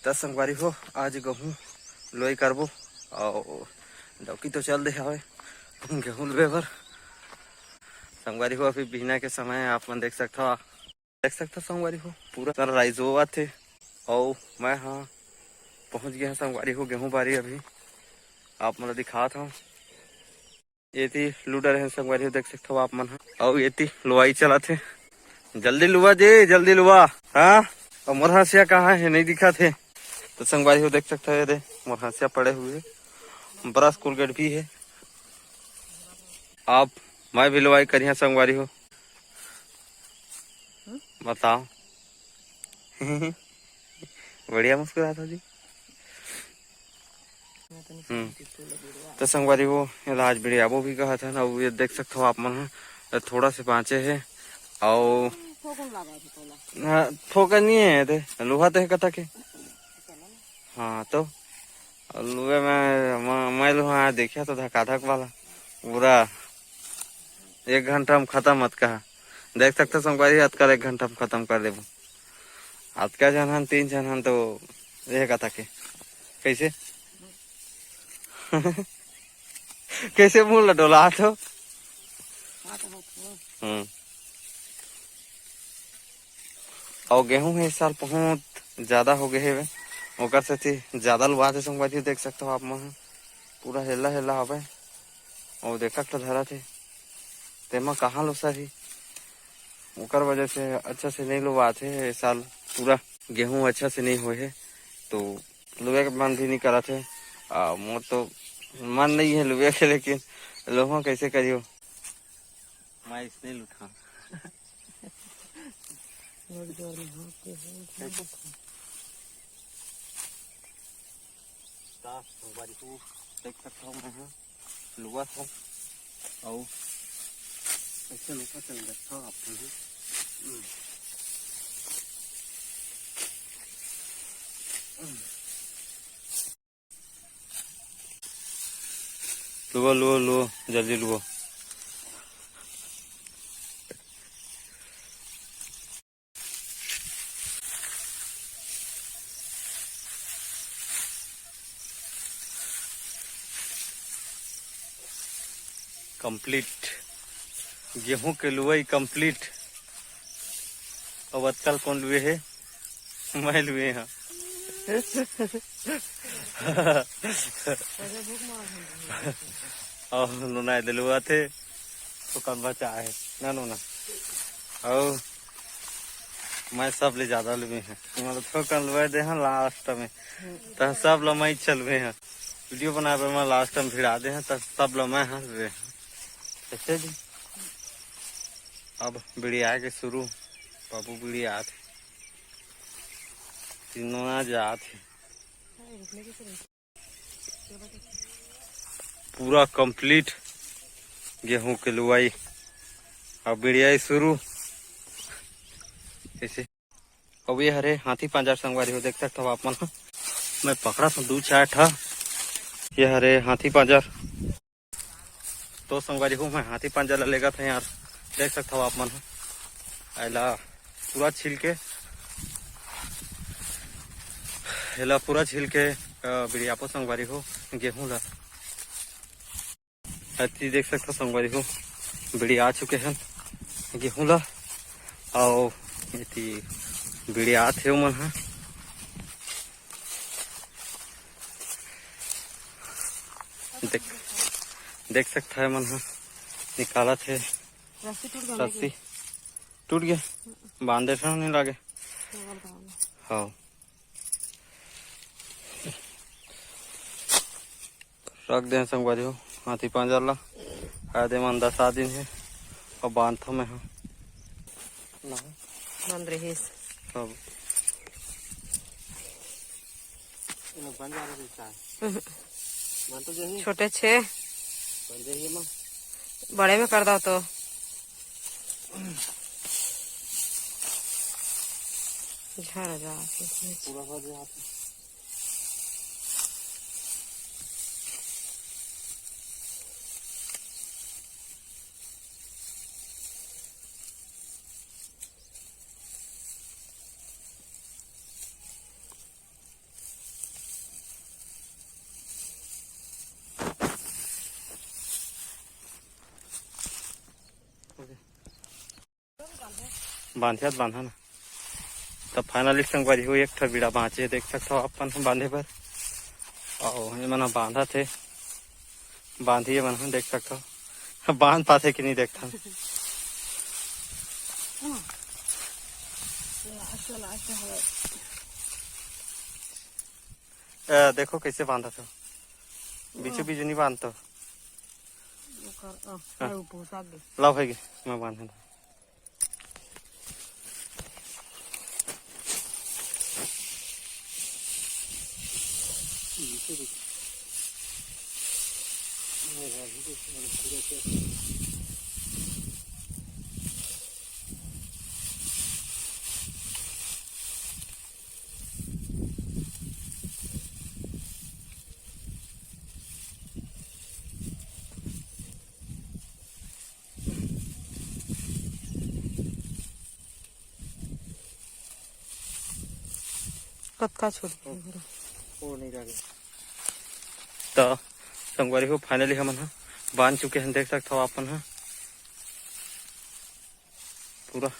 दस संगवारी हो आज गहूँ लोई करबो और डौकी तो चल दे हवे गेहूँ लुए बर। संगवारी हो अभी बिहना के समय आप मन देख सकता संगवारी हो पूरा सारा राइस होवा थे और मैं हाँ पहुंच गया संगवारी हो गेहूँ बारी। अभी आप मन दिखात हूँ ये थी लूडर है संगवारी हो देख सकते हो आप मन और ये थी लुआई चला थे। जल्दी लुआ जी जल्दी लुआ। हाँ और मोर हंसिया कहाँ है नहीं दिखा थे तो संगवारी हो देख सकते हो ये मोर हंसिया पड़े हुए ब्रश कोलगेट भी है। आप मैं भी लुआई करिए संगवारी हो बताओ। बढ़िया मुस्कुरा था जी। तो संगवारी वो आज बढ़िया वो भी कहा था ना ये देख सकते हो आप मन थोड़ा से बाँचे है और ठोका नहीं है थे लोहा तो है कथा के। हाँ तो लुए मैं लोहा देखा तो धक्का धक वाला पूरा 1 घंटा में खत्म मत कहा। देख सकते संगवारी आज कल 1 घंटा में खत्म कर देबो। आज का जन 3 जन तो ये कथा के कैसे कैसे मुँह लटोला तो और गेहूं है इस साल बहुत ज्यादा हो गए है ओकर से थी ज्यादा लुआ थे संगवारी देख सकते हो आप मन पूरा हेला हेला हवे और देखा तो धरा थे तेमा कहाँ लो सही ओकर वजह से अच्छा से नहीं लुआ थे इस साल पूरा गेहूं अच्छा से नहीं हुए है तो लुए के मन भी नहीं करा थे। मोर तो मन नहीं है लुए के लेकिन लोहा कैसे करियो मैं इसने लुटा संगवारी को देख सकता हूँ मैं लुआ था और ऐसे लुका चल रखा आप लुआ लुआ लुआ जल्दी लुआ। कंप्लीट गेहूं के लुआई कंप्लीट। अब अतकल कौन लुए है मैं लुए हाँ। और नुना दिलुआ थे तो कल बचा है ना नुना और मैं सब ले ज्यादा लुए हैं मतलब तो कल लुए दे हैं लास्ट में तो सब लमाई चलवे हैं वीडियो बनाए मैं लास्ट में भिड़ा दे हैं तो सब लमाए हंस रहे हैं ऐसे जी। अब बिड़िया के शुरू बाबू बिड़िया थे तीनों जाते पूरा कंप्लीट गेहूं के लुआई अब बिड़िया शुरू ऐसे। अब ये हरे हाथी पांजर संगवारी हो देख सकते हो आप मन मैं पकड़ा था 2-4 था ये हरे हाथी पांजर तो संगवारी हूँ मैं हाथी पांजर लेगा था यार देख सकता हो आप मन ऐला पूरा छिल के हेला पूरा छिल के बिड़ियापो संगवारी हो गेहूं ला देख सकते संगवारी हो बिड़िया आ चुके हैं गेहूं ला और बिड़िया थे मन है देख सकता है मन है निकाला थे रस्सी टूट गया बांधे था नहीं लागे। हाँ रख दे संगवारी हो हाथी पांजर ला आधे मन 10 दिन है और बांधो में हाँ बंद रही सब छोटे 6 बड़े में कर दो तो झड़ जा पूरा बांधियात बांधा ना। तब फाइनली संगवारी हो एक ठो बीड़ा बाँचे देख सकते हो अपन बांधे पर। और ये मना बांधा थे बांधिए मन देख सकते हो बांध पाते कि नहीं देखता। देखो कैसे बांधा था बीचों बीच नहीं बांधता। लाओ भाई मैं बांधा कतका छोड़ वो नहीं रह गया। तो संगवारी हो फाइनली हम बांध चुके हैं देख सकते हो अपन पूरा